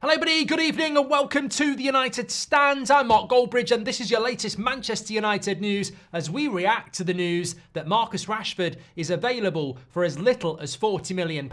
Hello everybody, good evening and welcome to the United Stand. I'm Mark Goldbridge and this is your latest Manchester United news as we react to the news that Marcus Rashford is available for as little as £40 million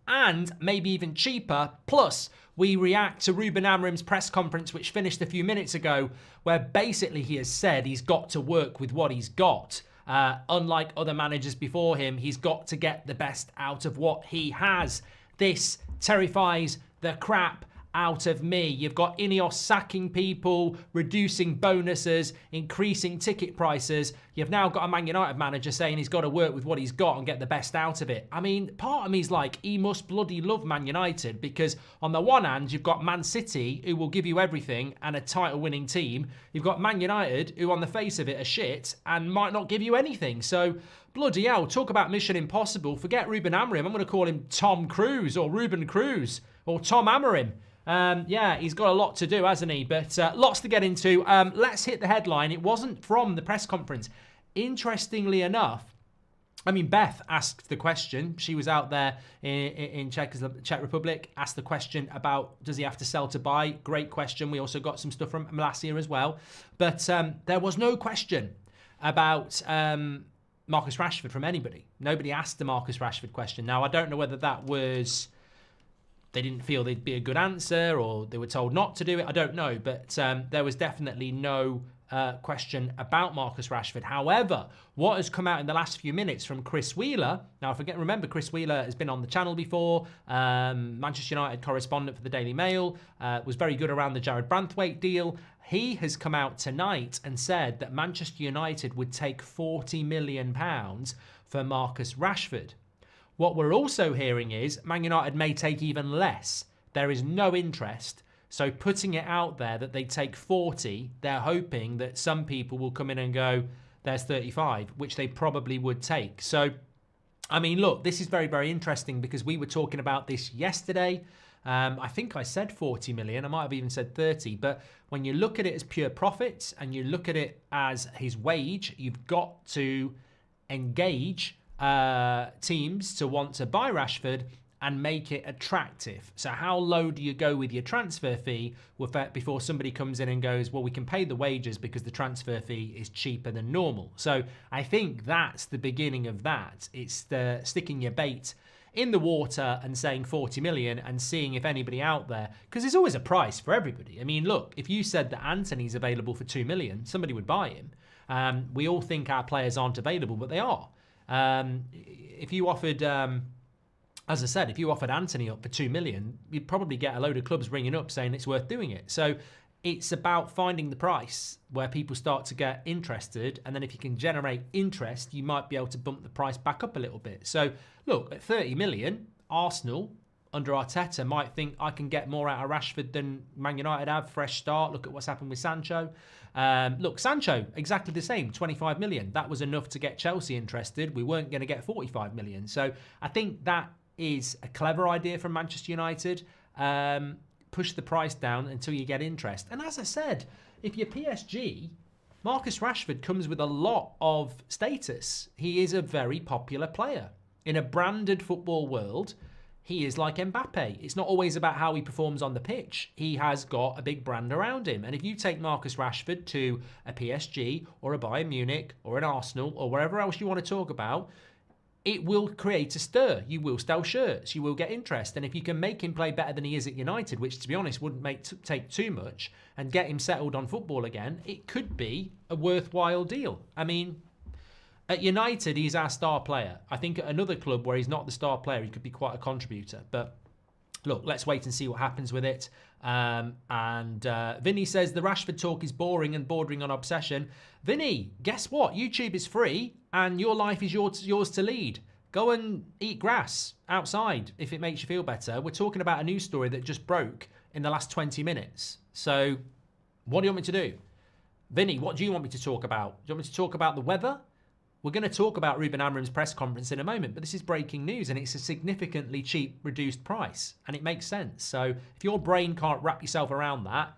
and maybe even cheaper. Plus, we react to Ruben Amorim's press conference which finished a few minutes ago where basically he has said he's got to work with what he's got. Unlike other managers before him, he's got to get the best out of what he has. This terrifies the crap out of me. You've got Ineos sacking people, reducing bonuses, increasing ticket prices. You've now got a Man United manager saying he's got to work with what he's got and get the best out of it. I mean, part of me's like, he must bloody love Man United because on the one hand, you've got Man City, who will give you everything and a title-winning team. You've got Man United, who on the face of it are shit and might not give you anything. So, bloody hell, talk about Mission Impossible. Forget Ruben Amorim. I'm going to call him Tom Cruise or Ruben Cruz or Tom Amorim. Yeah, he's got a lot to do, hasn't he? But lots to get into. Let's hit the headline. It wasn't from the press conference. Interestingly enough, I mean, Beth asked the question. She was out there in Czech Republic, asked the question about does he have to sell to buy? Great question. We also got some stuff from Malacia as well. But there was no question about Marcus Rashford from anybody. Nobody asked the Marcus Rashford question. Now, I don't know whether that was they didn't feel they'd be a good answer or they were told not to do it. I don't know. But there was definitely no question about Marcus Rashford. However, what has come out in the last few minutes from Chris Wheeler, now remember Chris Wheeler has been on the channel before, Manchester United correspondent for the Daily Mail, was very good around the Jared Branthwaite deal. He has come out tonight and said that Manchester United would take £40 million for Marcus Rashford. What we're also hearing is Man United may take even less. There is no interest. So putting it out there that they take 40, they're hoping that some people will come in and go, there's 35, which they probably would take. So, I mean, look, this is very, very interesting because we were talking about this yesterday. I think I said 40 million. I might have even said 30. But when you look at it as pure profits and you look at it as his wage, you've got to engage teams to want to buy Rashford and make it attractive. So how low do you go with your transfer fee before somebody comes in and goes, well, we can pay the wages because the transfer fee is cheaper than normal. So I think that's the beginning of that. It's the sticking your bait in the water and saying 40 million and seeing if anybody out there, because there's always a price for everybody. I mean, look, if you said that Anthony's available for 2 million, somebody would buy him. We all think our players aren't available, but they are. If you offered, as I said, if you offered Anthony up for 2 million, you'd probably get a load of clubs ringing up saying it's worth doing it. So it's about finding the price where people start to get interested. And then if you can generate interest, you might be able to bump the price back up a little bit. So look, at 30 million, Arsenal under Arteta might think I can get more out of Rashford than Man United have. Fresh start. Look at what's happened with Sancho. Look, Sancho, exactly the same, 25 million. That was enough to get Chelsea interested. We weren't going to get 45 million. So I think that is a clever idea from Manchester United. Push the price down until you get interest. And as I said, if you're PSG, Marcus Rashford comes with a lot of status. He is a very popular player. In a branded football world, he is like Mbappe. It's not always about how he performs on the pitch. He has got a big brand around him. And if you take Marcus Rashford to a PSG or a Bayern Munich or an Arsenal or wherever else you want to talk about, it will create a stir. You will sell shirts. You will get interest. And if you can make him play better than he is at United, which to be honest wouldn't take too much, and get him settled on football again, it could be a worthwhile deal. I mean, at United, he's our star player. I think at another club where he's not the star player, he could be quite a contributor. But look, let's wait and see what happens with it. Vinny says the Rashford talk is boring and bordering on obsession. Vinny, guess what? YouTube is free and your life is yours to lead. Go and eat grass outside if it makes you feel better. We're talking about a news story that just broke in the last 20 minutes. So what do you want me to do? Vinny, what do you want me to talk about? Do you want me to talk about the weather? We're going to talk about Ruben Amorim's press conference in a moment, but this is breaking news and it's a significantly cheap, reduced price and it makes sense. So if your brain can't wrap yourself around that,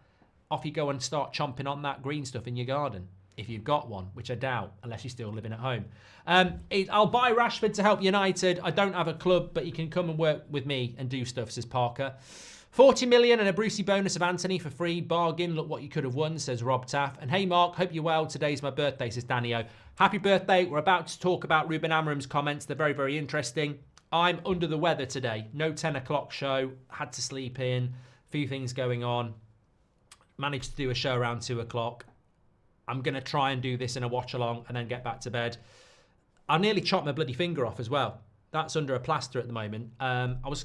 off you go and start chomping on that green stuff in your garden. If you've got one, which I doubt, unless you're still living at home. I'll buy Rashford to help United. I don't have a club, but he can come and work with me and do stuff, says Parker. 40 million and a Brucey bonus of Anthony for free. Bargain. Look what you could have won, says Rob Taff. And hey, Mark, hope you're well. Today's my birthday, says Danny O. Happy birthday. We're about to talk about Ruben Amorim's comments. They're very, very interesting. I'm under the weather today. No 10 o'clock show. Had to sleep in. A few things going on. Managed to do a show around 2 o'clock. I'm going to try and do this in a watch along and then get back to bed. I nearly chopped my bloody finger off as well. That's under a plaster at the moment. I was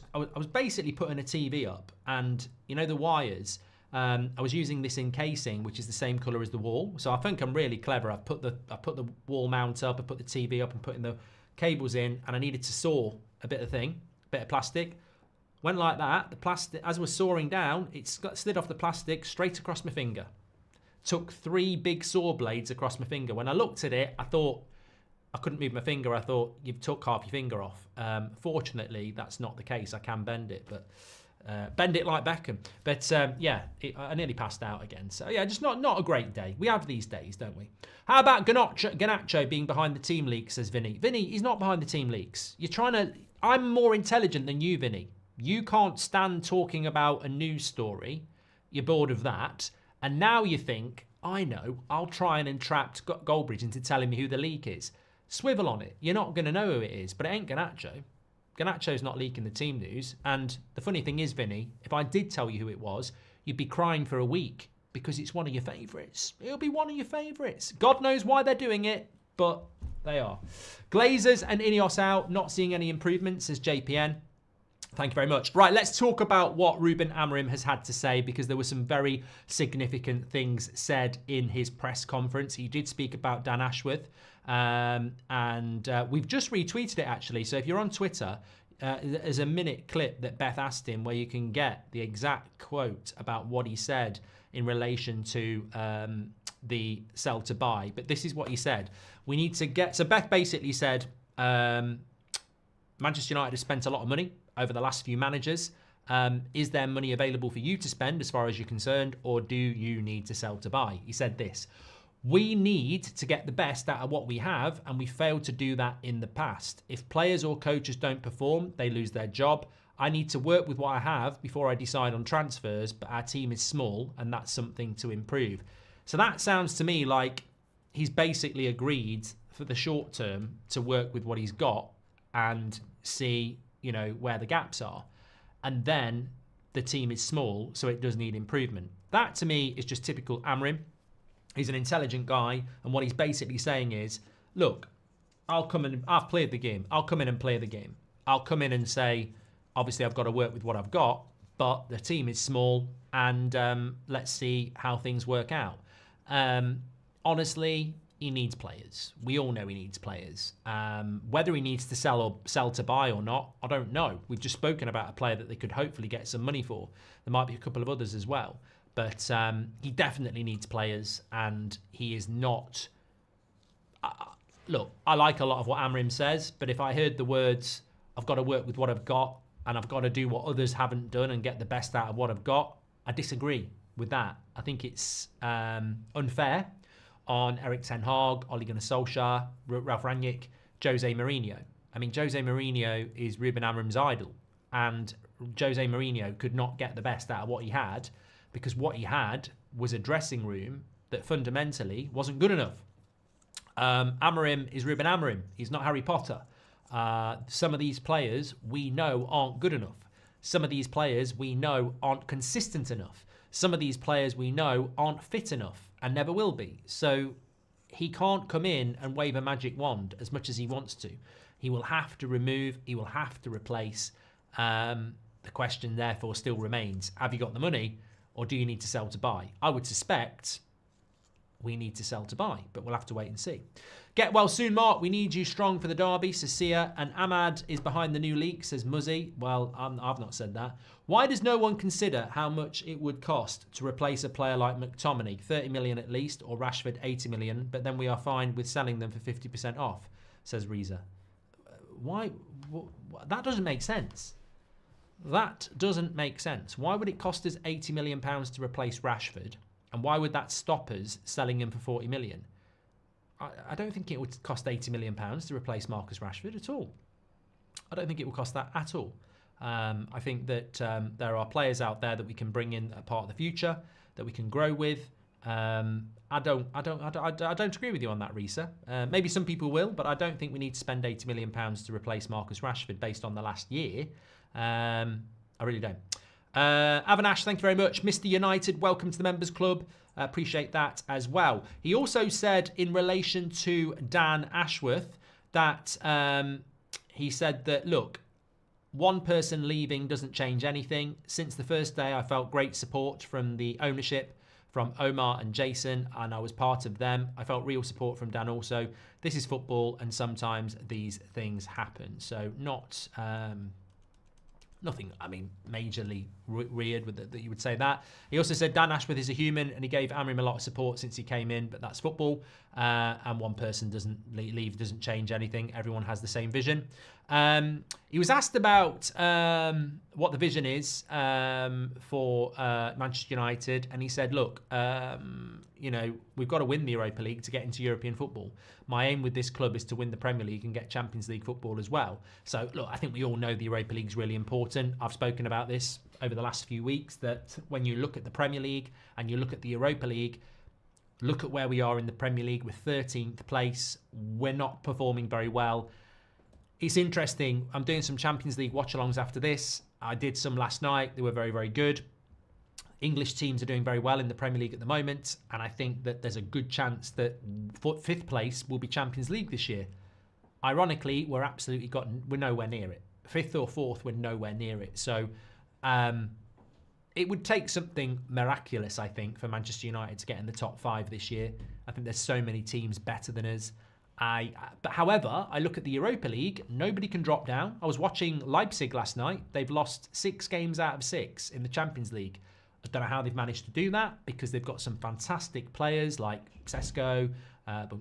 basically putting a TV up, and you know the wires. I was using this encasing, which is the same colour as the wall. So I think I'm really clever. I put the wall mount up, I put the TV up, and putting the cables in, and I needed to saw a bit of plastic. Went like that. The plastic, as I was sawing down, it slid off the plastic straight across my finger. Took 3 big saw blades across my finger. When I looked at it, I thought I couldn't move my finger. I thought you've took half your finger off. Fortunately, that's not the case. I can bend it, but bend it like Beckham. But yeah, I nearly passed out again. So yeah, just not a great day. We have these days, don't we? How about Garnacho being behind the team leaks, says Vinny. Vinny, he's not behind the team leaks. You're trying to... I'm more intelligent than you, Vinny. You can't stand talking about a news story. You're bored of that. And now you think, I know, I'll try and entrap Goldbridge into telling me who the leak is. Swivel on it. You're not going to know who it is, but it ain't Garnacho. Garnacho's not leaking the team news. And the funny thing is, Vinny, if I did tell you who it was, you'd be crying for a week because it's one of your favourites. It'll be one of your favourites. God knows why they're doing it, but they are. Glazers and Ineos out, not seeing any improvements, says JPN. Thank you very much. Right, let's talk about what Ruben Amorim has had to say, because there were some very significant things said in his press conference. He did speak about Dan Ashworth, and we've just retweeted it, actually. So if you're on Twitter, there's a minute clip that Beth asked him where you can get the exact quote about what he said in relation to the sell to buy. But this is what he said. We need to get... So Beth basically said, Manchester United has spent a lot of money over the last few managers. Is there money available for you to spend as far as you're concerned, or do you need to sell to buy? He said this: we need to get the best out of what we have, and we failed to do that in the past. If players or coaches don't perform, they lose their job. I need to work with what I have before I decide on transfers, but our team is small, and that's something to improve. So that sounds to me like he's basically agreed for the short term to work with what he's got and see, you know, where the gaps are. And then the team is small, so it does need improvement. That to me is just typical Amorim. He's an intelligent guy, and what he's basically saying is, look, I've played the game. I'll come in and play the game. I'll come in and say, obviously I've got to work with what I've got, but the team is small, and let's see how things work out. Honestly, he needs players. We all know he needs players. Whether he needs to sell to buy or not, I don't know. We've just spoken about a player that they could hopefully get some money for. There might be a couple of others as well. But he definitely needs players, and he is not... look, I like a lot of what Amorim says, but if I heard the words, I've got to work with what I've got, and I've got to do what others haven't done and get the best out of what I've got, I disagree with that. I think it's unfair on Eric Ten Hag, Ole Gunnar Solskjaer, Ralf Rangnick, Jose Mourinho. I mean, Jose Mourinho is Ruben Amorim's idol, and Jose Mourinho could not get the best out of what he had, because what he had was a dressing room that fundamentally wasn't good enough. Amorim is Ruben Amorim. He's not Harry Potter. Some of these players we know aren't good enough. Some of these players we know aren't consistent enough. Some of these players we know aren't fit enough and never will be. So he can't come in and wave a magic wand as much as he wants to. He will have to remove, he will have to replace. The question therefore still remains, have you got the money, or do you need to sell to buy? I would suspect we need to sell to buy, but we'll have to wait and see. Get well soon, Mark. We need you strong for the derby, says Sia. And Ahmad is behind the new leak, says Muzzy. Well, I've not said that. Why does no one consider how much it would cost to replace a player like McTominay? 30 million at least, or Rashford 80 million, but then we are fine with selling them for 50% off, says Reza. Why? That doesn't make sense. That doesn't make sense. Why would it cost us £80 million to replace Rashford? And why would that stop us selling him for 40 million? I don't think it would cost £80 million to replace Marcus Rashford at all. I don't think it will cost that at all. I think that there are players out there that we can bring in a part of the future that we can grow with. I don't agree with you on that, Risa. Maybe some people will, but I don't think we need to spend £80 million to replace Marcus Rashford based on the last year. I really don't. Avanash, thank you very much. Mr. United, welcome to the members club. Appreciate that as well. He also said in relation to Dan Ashworth that he said that, look, one person leaving doesn't change anything. Since the first day, I felt great support from the ownership, from Omar and Jason, and I was part of them. I felt real support from Dan also. This is football, and sometimes these things happen. So not... nothing, I mean, majorly weird with that you would say that. He also said Dan Ashworth is a human and he gave Amorim a lot of support since he came in, but that's football. And one person doesn't leave, doesn't change anything. Everyone has the same vision. He was asked about what the vision is for Manchester United, and he said, look, you know, we've got to win the Europa League to get into European football. My aim with this club is to win the Premier League and get Champions League football as well. So, look, I think we all know the Europa League is really important. I've spoken about this over the last few weeks, that when you look at the Premier League and you look at the Europa League, look at where we are in the Premier League with 13th place. We're not performing very well. It's interesting. I'm doing some Champions League watch-alongs after this. I did some last night. They were very, very good. English teams are doing very well in the Premier League at the moment, and I think that there's a good chance that 5th place will be Champions League this year. Ironically, we're nowhere near it. 5th or 4th, we're nowhere near it. So it would take something miraculous, I think, for Manchester United to get in the top 5 this year. I think there's so many teams better than us. But however, I look at the Europa League, nobody can drop down. I was watching Leipzig last night. They've lost 6 games out of 6 in the Champions League. I don't know how they've managed to do that, because they've got some fantastic players like Sesko,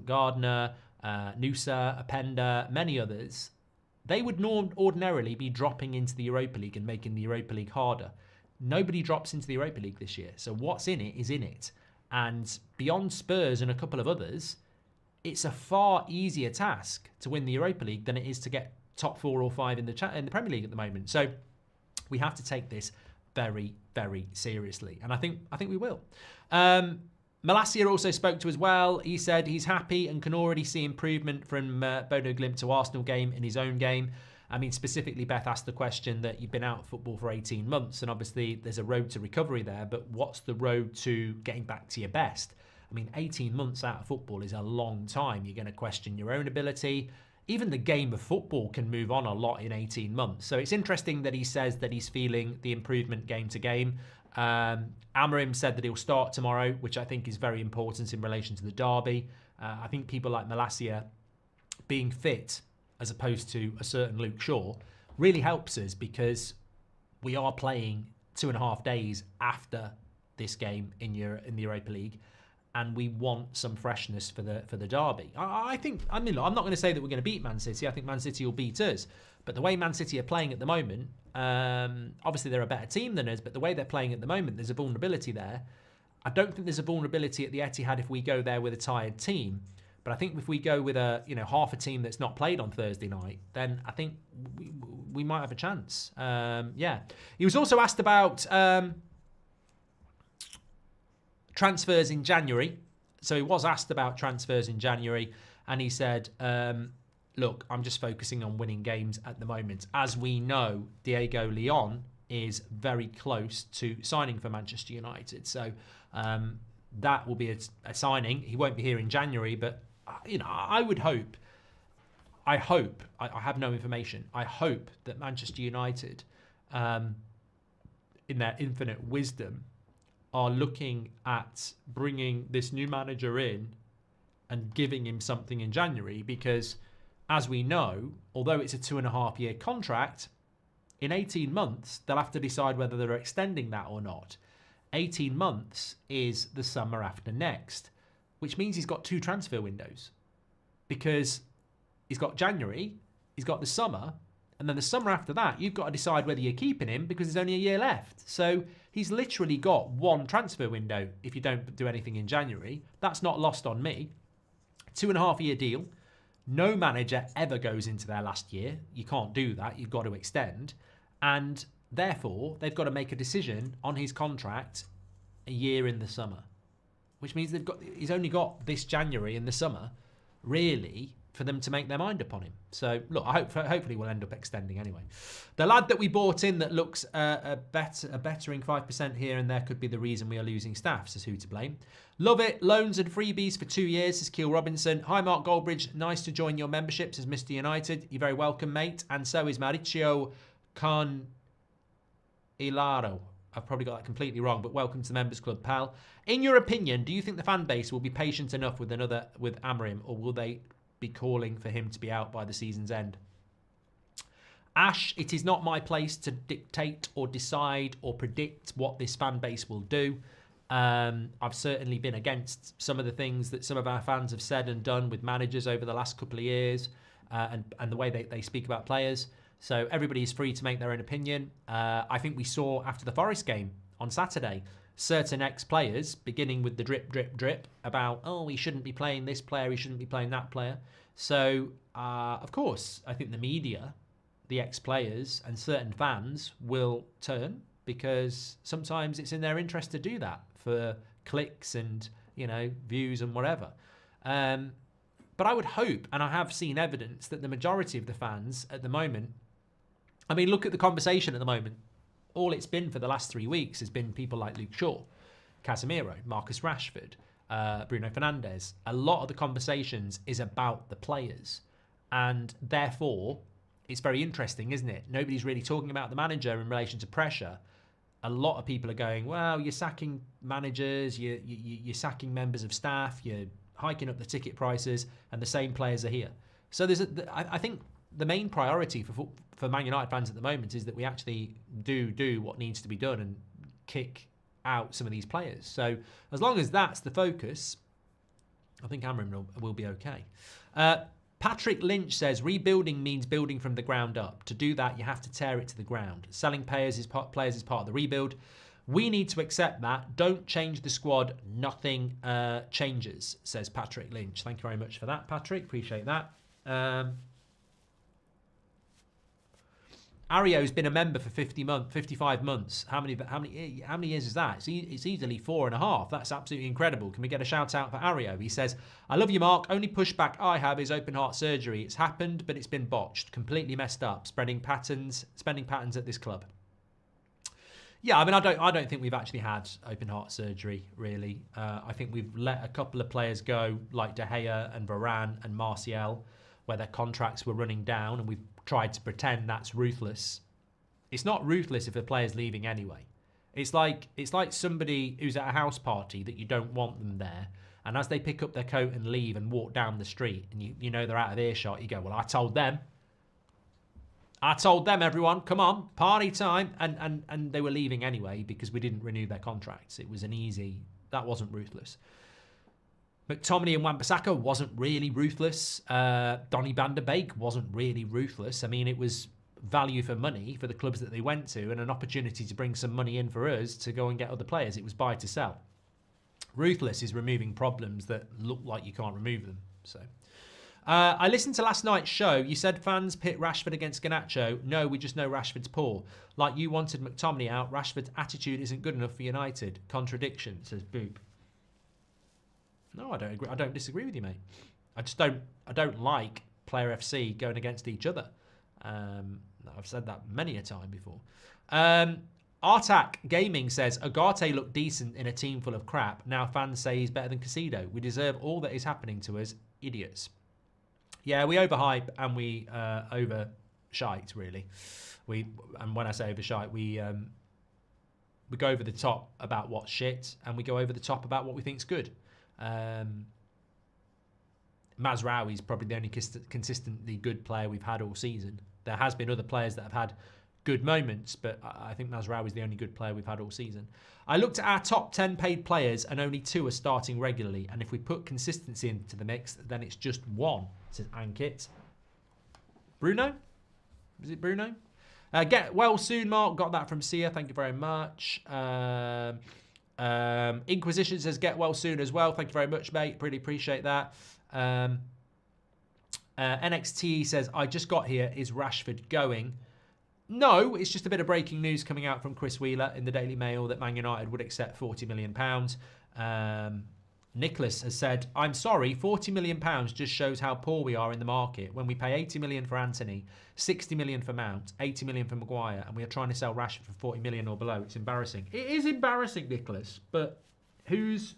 Gardner, Nusa, Openda, many others. They would ordinarily be dropping into the Europa League and making the Europa League harder. Nobody drops into the Europa League this year. So what's in it is in it. And beyond Spurs and a couple of others, it's a far easier task to win the Europa League than it is to get top 4 or 5 in the Premier League at the moment. So we have to take this very, very seriously. And I think we will. Malacia also spoke to as well. He said he's happy and can already see improvement from Bodo Glimt to Arsenal game in his own game. I mean, specifically, Beth asked the question that you've been out of football for 18 months, and obviously there's a road to recovery there, but what's the road to getting back to your best? I mean, 18 months out of football is a long time. You're going to question your own ability. Even the game of football can move on a lot in 18 months. So it's interesting that he says that he's feeling the improvement game to game. Amorim said that he'll start tomorrow, which I think is very important in relation to the derby. I think people like Malacia being fit, as opposed to a certain Luke Shaw, really helps us, because we are playing 2.5 days after this game in the Europa League, and we want some freshness for the derby. I mean, look, I'm not going to say that we're going to beat Man City. I think Man City will beat us. But the way Man City are playing at the moment, obviously they're a better team than us, but the way they're playing at the moment, there's a vulnerability there. I don't think there's a vulnerability at the Etihad if we go there with a tired team. But I think if we go with half a team that's not played on Thursday night, then I think we might have a chance. Yeah. He was also asked about transfers in January. So he was asked about transfers in January, and he said, look, I'm just focusing on winning games at the moment. As we know, Diego Leon is very close to signing for Manchester United. So that will be a signing. He won't be here in January, but I would hope, I have no information, I hope that Manchester United, in their infinite wisdom, are looking at bringing this new manager in and giving him something in January, because as we know, although it's a 2.5-year contract, in 18 months, they'll have to decide whether they're extending that or not. 18 months is the summer after next, which means he's got 2 transfer windows, because he's got January, he's got the summer, and then the summer after that, you've got to decide whether you're keeping him, because there's only a year left. So he's literally got 1 transfer window if you don't do anything in January. That's not lost on me. 2.5-year deal. No manager ever goes into their last year. You can't do that. You've got to extend. And therefore, they've got to make a decision on his contract a year in the summer, which means he's only got this January in the summer, really, for them to make their mind up on him. So, look, hopefully we'll end up extending anyway. The lad that we bought in that looks a bettering 5% here and there could be the reason we are losing staff, says Who to Blame. Love it. Loans and freebies for 2 years, says Keel Robinson. Hi, Mark Goldbridge. Nice to join your membership, says Mr. United. You're very welcome, mate. And so is Mauricio Ilaro. I've probably got that completely wrong, but welcome to the Members Club, pal. In your opinion, do you think the fan base will be patient enough with Amorim, or will they be calling for him to be out by the season's end? Ash, it is not my place to dictate or decide or predict what this fan base will do. I've certainly been against some of the things that some of our fans have said and done with managers over the last couple of years, and the way they speak about players. So everybody is free to make their own opinion. I think we saw after the Forest game on Saturday, certain ex-players, beginning with the drip, drip, drip, about, oh, he shouldn't be playing this player, he shouldn't be playing that player. So, of course, I think the media, the ex-players and certain fans will turn, because sometimes it's in their interest to do that for clicks and, views and whatever. But I would hope, and I have seen evidence, that the majority of the fans at the moment, I mean, look at the conversation at the moment. All it's been for the last 3 weeks has been people like Luke Shaw, Casemiro, Marcus Rashford, Bruno Fernandes. A lot of the conversations is about the players. And therefore, it's very interesting, isn't it? Nobody's really talking about the manager in relation to pressure. A lot of people are going, well, you're sacking managers, you're sacking members of staff, you're hiking up the ticket prices, and the same players are here. So I think the main priority for Man United fans at the moment is that we actually do what needs to be done and kick out some of these players. So as long as that's the focus, I think Amorim will be okay. Patrick Lynch says, rebuilding means building from the ground up. To do that, you have to tear it to the ground. Selling players is part of the rebuild. We need to accept that. Don't change the squad. Nothing changes, says Patrick Lynch. Thank you very much for that, Patrick. Appreciate that. Ario's been a member for 55 months. How many years is that? It's easily 4.5. That's absolutely incredible. Can we get a shout out for Ario? He says, I love you, Mark. Only pushback I have is open heart surgery. It's happened, but it's been botched. Completely messed up. Spending patterns at this club. Yeah, I mean, I don't think we've actually had open heart surgery, really. I think we've let a couple of players go, like De Gea and Varane and Martial, where their contracts were running down, and we've tried to pretend that's ruthless. It's not ruthless if a player's leaving anyway. It's like somebody who's at a house party that you don't want them there, and as they pick up their coat and leave and walk down the street, and you know they're out of earshot, you go, well, I told them, everyone, come on, party time. And they were leaving anyway because we didn't renew their contracts. It was that wasn't ruthless. McTominay and Wan-Bissaka wasn't really ruthless. Donny van der Beek wasn't really ruthless. I mean, it was value for money for the clubs that they went to and an opportunity to bring some money in for us to go and get other players. It was buy to sell. Ruthless is removing problems that look like you can't remove them. So, I listened to last night's show. You said fans pit Rashford against Garnacho. No, we just know Rashford's poor. Like you wanted McTominay out, Rashford's attitude isn't good enough for United. Contradiction, says Boop. No, I don't agree. I don't disagree with you, mate. I don't like Player FC going against each other. I've said that many a time before. Artak Gaming says, Ugarte looked decent in a team full of crap. Now fans say he's better than Casido. We deserve all that is happening to us. Idiots. Yeah, we overhype and we overshite, really. And when I say overshite, we go over the top about what's shit, and we go over the top about what we think's good. Mazraoui is probably the only consistently good player we've had all season. There has been other players that have had good moments, but I think Mazraoui is the only good player we've had all season. I looked at our top 10 paid players and only 2 are starting regularly, and if we put consistency into the mix, then it's just 1, says Ankit. Bruno? Is it Bruno? Get well soon, Mark. Got that from Sia. Thank you very much. Inquisition says get well soon as well. Thank you very much, mate. Really appreciate that. NXT says I just got here. Is Rashford going? No, it's just a bit of breaking news coming out from Chris Wheeler in the Daily Mail that Man United would accept £40 million. Nicholas has said, I'm sorry, £40 million just shows how poor we are in the market when we pay £80 million for Anthony, £60 million for Mount, £80 million for Maguire, and we are trying to sell Rashford for £40 million or below. It's embarrassing. It is embarrassing, Nicholas, but whose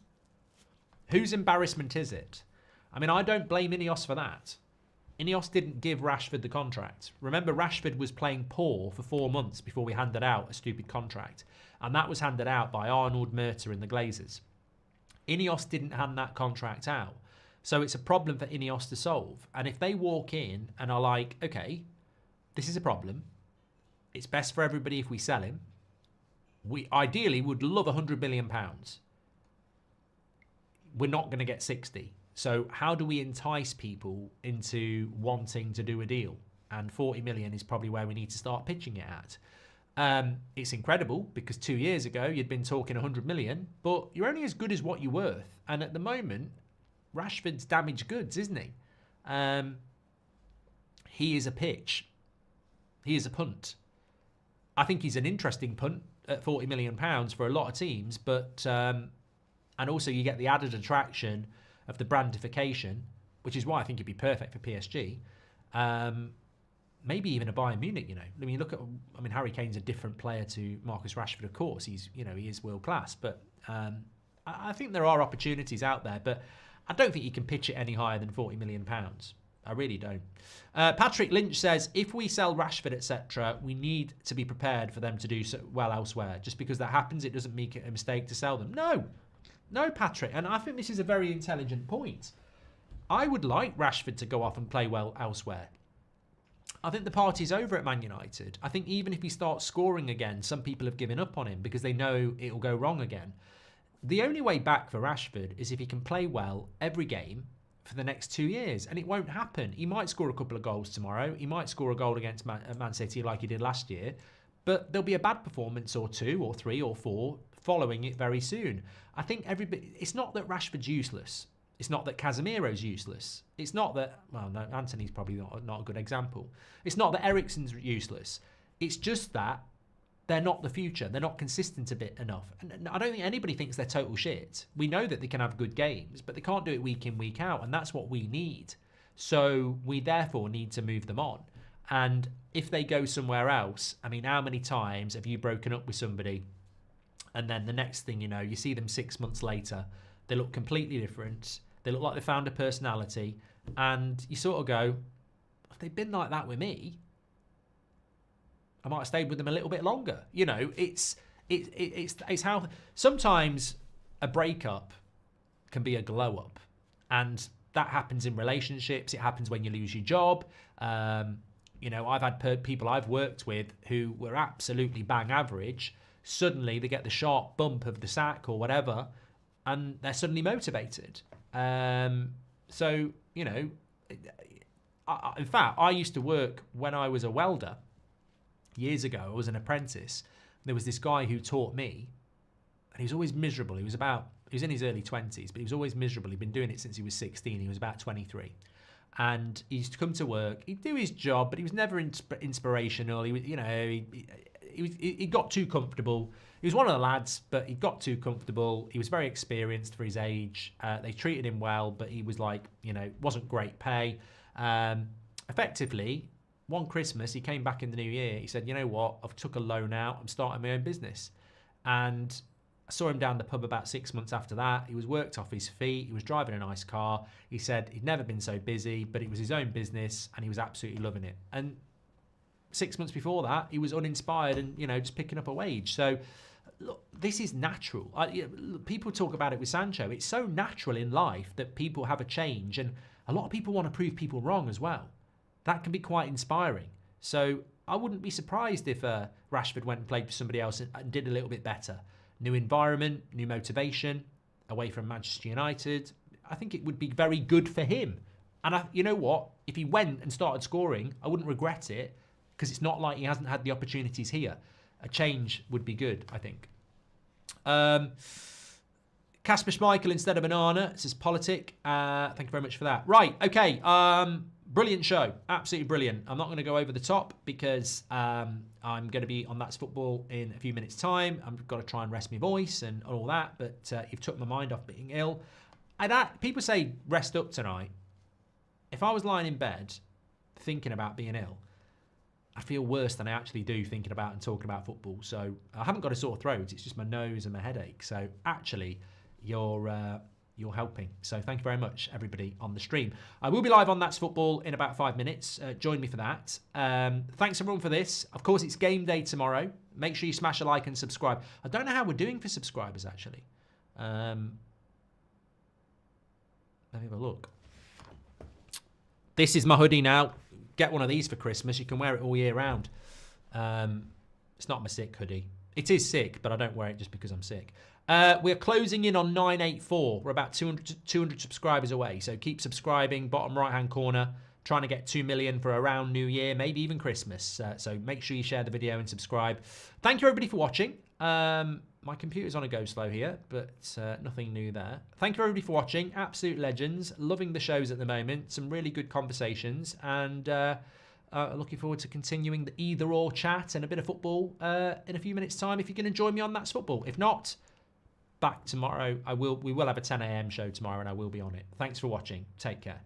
embarrassment is it? I mean, I don't blame Ineos for that. Ineos didn't give Rashford the contract. Remember, Rashford was playing poor for 4 months before we handed out a stupid contract. And that was handed out by Arnold, Murta and the Glazers. Ineos didn't hand that contract out. So it's a problem for Ineos to solve. And if they walk in and are like, okay, this is a problem. It's best for everybody if we sell him. We ideally would love £100 million. We're not going to get 60. So how do we entice people into wanting to do a deal? And 40 million is probably where we need to start pitching it at. It's incredible because 2 years ago you'd been talking 100 million, but you're only as good as what you're worth. And at the moment, Rashford's damaged goods, isn't he? He is a pitch. He is a punt. I think he's an interesting punt at £40 million for a lot of teams, but and also you get the added attraction of the brandification, which is why I think he'd be perfect for PSG. Maybe even a Bayern Munich, you know. I mean, Harry Kane's a different player to Marcus Rashford, of course. He is world class, but I think there are opportunities out there, but I don't think you can pitch it any higher than £40 million. I really don't. Patrick Lynch says, if we sell Rashford, etc., we need to be prepared for them to do so well elsewhere. Just because that happens, it doesn't make it a mistake to sell them. No, Patrick, and I think this is a very intelligent point. I would like Rashford to go off and play well elsewhere. I think the party's over at Man United. I think even if he starts scoring again, some people have given up on him because they know it'll go wrong again. The only way back for Rashford is if he can play well every game for the next 2 years, and it won't happen. He might score a couple of goals tomorrow. He might score a goal against Man City like he did last year, but there'll be a bad performance or 2 or 3 or 4 following it very soon. I think it's not that Rashford's useless. It's not that Casemiro's useless. It's not that, well, no, Anthony's probably not a good example. It's not that Eriksen's useless. It's just that they're not the future. They're not consistent a bit enough. And I don't think anybody thinks they're total shit. We know that they can have good games, but they can't do it week in, week out, and that's what we need. So we therefore need to move them on. And if they go somewhere else, I mean, how many times have you broken up with somebody and then the next thing you know, you see them 6 months later, they look completely different. They look like they found a personality. And you sort of go, if they'd been like that with me, I might have stayed with them a little bit longer. You know, it's how sometimes a breakup can be a glow up. And that happens in relationships. It happens when you lose your job. You know, I've had people I've worked with who were absolutely bang average. Suddenly they get the sharp bump of the sack or whatever, and they're suddenly motivated. So, you know, in fact, I used to work when I was a welder years ago. I was an apprentice. There was this guy who taught me, and he was always miserable. He was in his early 20s, but he was always miserable. He'd been doing it since he was 16. He was about 23. And he used to come to work. He'd do his job, but he was never inspirational. He was, you know, he got too comfortable. He was one of the lads, but he got too comfortable. He was very experienced for his age. They treated him well, but he was like, you know, wasn't great pay. Effectively, one Christmas, he came back in the new year. He said, you know what? I've took a loan out. I'm starting my own business. And I saw him down the pub about 6 months after that. He was worked off his feet. He was driving a nice car. He said he'd never been so busy, but it was his own business and he was absolutely loving it. And 6 months before that, he was uninspired and, you know, just picking up a wage. So, look, this is natural. People talk about it with Sancho. It's so natural in life that people have a change, and a lot of people want to prove people wrong as well. That can be quite inspiring. So I wouldn't be surprised if Rashford went and played for somebody else and did a little bit better. New environment, new motivation, away from Manchester United. I think it would be very good for him. And you know what? If he went and started scoring, I wouldn't regret it, because it's not like he hasn't had the opportunities here. A change would be good, I think. Casper Schmeichel instead of Banana. It says politic. Thank you very much for that. Right, okay. Brilliant show. Absolutely brilliant. I'm not going to go over the top because I'm going to be on That's Football in a few minutes' time. I've got to try and rest my voice and all that, but you've took my mind off being ill. People say rest up tonight. If I was lying in bed thinking about being ill, I feel worse than I actually do thinking about and talking about football. So I haven't got a sore throat. It's just my nose and my headache. So actually, you're helping. So thank you very much, everybody on the stream. I will be live on That's Football in about 5 minutes. Join me for that. Thanks everyone for this. Of course, it's game day tomorrow. Make sure you smash a like and subscribe. I don't know how we're doing for subscribers, actually. Let me have a look. This is my hoodie now. Get one of these for Christmas. You can wear it all year round. It's not my sick hoodie. It is sick, but I don't wear it just because I'm sick. We're closing in on 984. We're about 200 subscribers away. So keep subscribing. Bottom right-hand corner. Trying to get 2 million for around New Year, maybe even Christmas. So make sure you share the video and subscribe. Thank you, everybody, for watching. My computer's on a go slow here, but nothing new there. Thank you, everybody, for watching. Absolute legends. Loving the shows at the moment. Some really good conversations. And looking forward to continuing the either-or chat and a bit of football in a few minutes' time if you can join me on That's Football. If not, back tomorrow. We will have a 10 a.m. show tomorrow, and I will be on it. Thanks for watching. Take care.